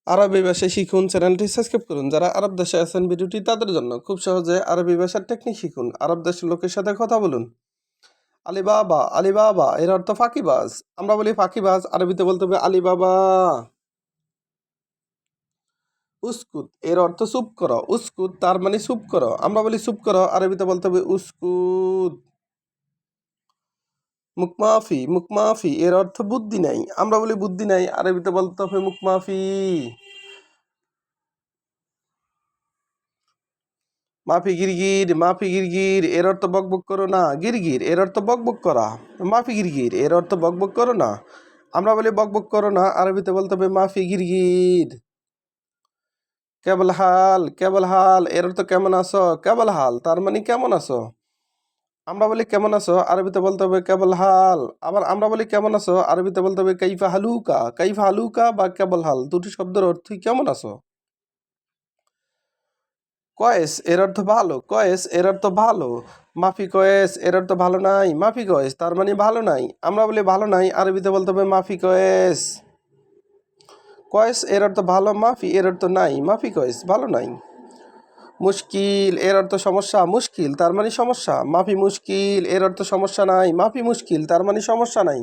আরবি ভাষা শিখুন চ্যানেলটি সাবস্ক্রাইব করুন। যারা আরব দেশে আছেন ভিডিওটি তাদের জন্য। খুব সহজে আরবি ভাষার টেকনিক শিখুন। আরব দেশের লোকের সাথে কথা বলুন। আলিবাবা আলিবাবা এর অর্থ ফাঁকিবাজ। আমরা বলি ফাঁকিবাজ, আরবিতে বলতে হবে আলিবাবা। উস্কুত এর অর্থ চুপ করো। উস্কুত তার মানে চুপ করো। আমরা বলি চুপ করো, আরবিতে বলতে হবে উস্কুত। মুকমাফি মুকমাফি এর অর্থ বুদ্ধি নাই। আমরা বলি বুদ্ধি নাই, আরবিতে বলতে হবে মুকমাফি। মাফি গিরগির এর অর্থ বকবক করো না। গিরগির এর অর্থ বকবক করা। মাফি গিরগির এর অর্থ বকবক করো না। আমরা বলি বকবক করো না, আরবিতে বলতে হবে মাফি গিরগির। কেবল হাল এর অর্থ কেমন আছো। কেবল হাল তার মানে কেমন আছো। আমরা বলি কেমন আছো, আরবিতে বলতে হবে কেবল হাল। আবার আমরা বলি কেমন আছো, আরবিতে বলতে হবে কাইফা হালুকা। কাইফা হালুকা বা কেবল হাল দুটি শব্দের অর্থই কেমন আছো। কয়েস এর অর্থ ভালো। কয়েস এর অর্থ ভালো। মাফি কয়েস এর অর্থ ভালো নাই। মাফি কয়েস তার মানে ভালো নাই। আমরা বলি ভালো নাই, আরবিতে বলতে হবে মাফি কয়েস। কয়েস এর অর্থ ভালো, মাফি এর অর্থ নাই। মাফি কয়েস ভালো নাই। মুশকিল এর অর্থ সমস্যা। মুশকিল তার মানে সমস্যা। মাফি মুশকিল এর অর্থ সমস্যা নাই। মাফি মুশকিল তার মানে সমস্যা নাই।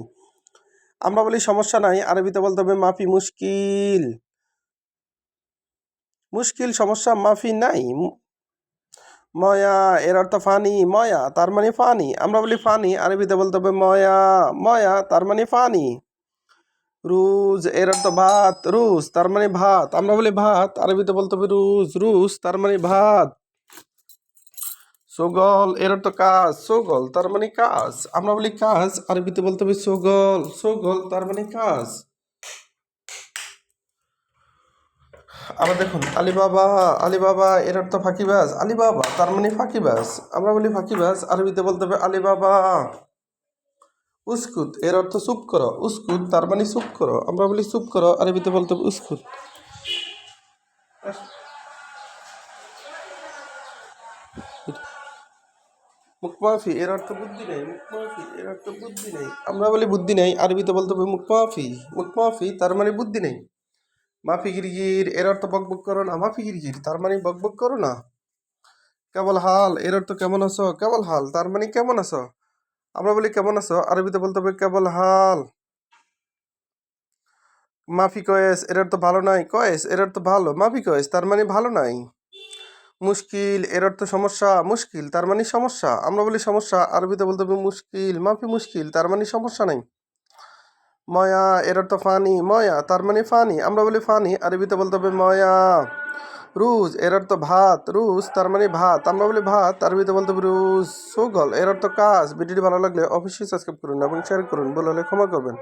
আমরা বলি সমস্যা নাই, আরবিতে বলতে হবে মাফি মুশকিল। মুশকিল সমস্যা, মাফি নাই। ময়া এর অর্থ ফানি। ময়া তার মানে ফানি। আমরা বলি ফানি, আরবিতে বলতে হবে ময়া। ময়া তার মানে ফানি। রুজ এর অর্থ ভাত। রুজ তার মানে ভাত। আমরা বলি ভাত, আরবিতে বলতে হবে রুজ। রুজ তার মানে ভাত। সোগল এর অর্থ কাজ। সোগল তার মানে কাজ। আমরা বলি কাজ, আরবিতে বলতে হবে সোগল। সোগল তার মানে কাজ। আবার দেখুন আলিবাবা। আলিবাবা এর অর্থ ফাঁকিবাজ। আলিবাবা তার মানে ফাঁকিবাজ। আমরা বলি ফাঁকিবাজ, আরবিতে বলতে হবে আলিবাবা। উস্কুত এর অর্থ চুপ করো। উস্কুত তার মানে চুপ করো। আমরা বলি চুপ করো, আরবিতে বলতে হবে উস্কুত। মুকমাফি এর অর্থ বুদ্ধি নেই। মুকমাফি এর অর্থ বুদ্ধি নেই। আমরা বলি বুদ্ধি নেই, আরবিতে বলতে হবে মুকমাফি। মুকমাফি তার মানে বুদ্ধি নেই। মাফি গিরগির এর অর্থ বকবক করো না। মাফি গিরগির তার মানে বকবক করো না। কেবল হাল এর অর্থ কেমন আছো। কেবল হাল তার মানে কেমন আছো। আমরা বলি কেমন আছো, আরবিতে বলতে হবে কেবল হাল। মাফি কয়েস এর অর্থ ভালো নাই। কয়েস এর অর্থ ভালো। মাফি কয়েস তার মানে ভালো নাই। মুশকিল এর অর্থ সমস্যা। মুশকিল তার মানে সমস্যা। আমরা বলি সমস্যা, আরবিতে বলতে হবে মুশকিল। মাফি মুশকিল তার মানে সমস্যা নাই। ময়া এর অর্থ ফানি। ময়া তার মানে ফানি। আমরা বলি ফানি, আরবিতে বলতে হবে ময়া। রুজ এর অর্থ ভাত। রুজ তার মানে ভাত। আমরা বলি ভাত, আরবিতে বলতে হবে রুজ। সুগল এর অর্থ কাজ। ভিডিওটি ভালো লাগলে অবশ্যই সাবস্ক্রাইব করুন এবং শেয়ার করুন। ভুল হলে ক্ষমা করবেন।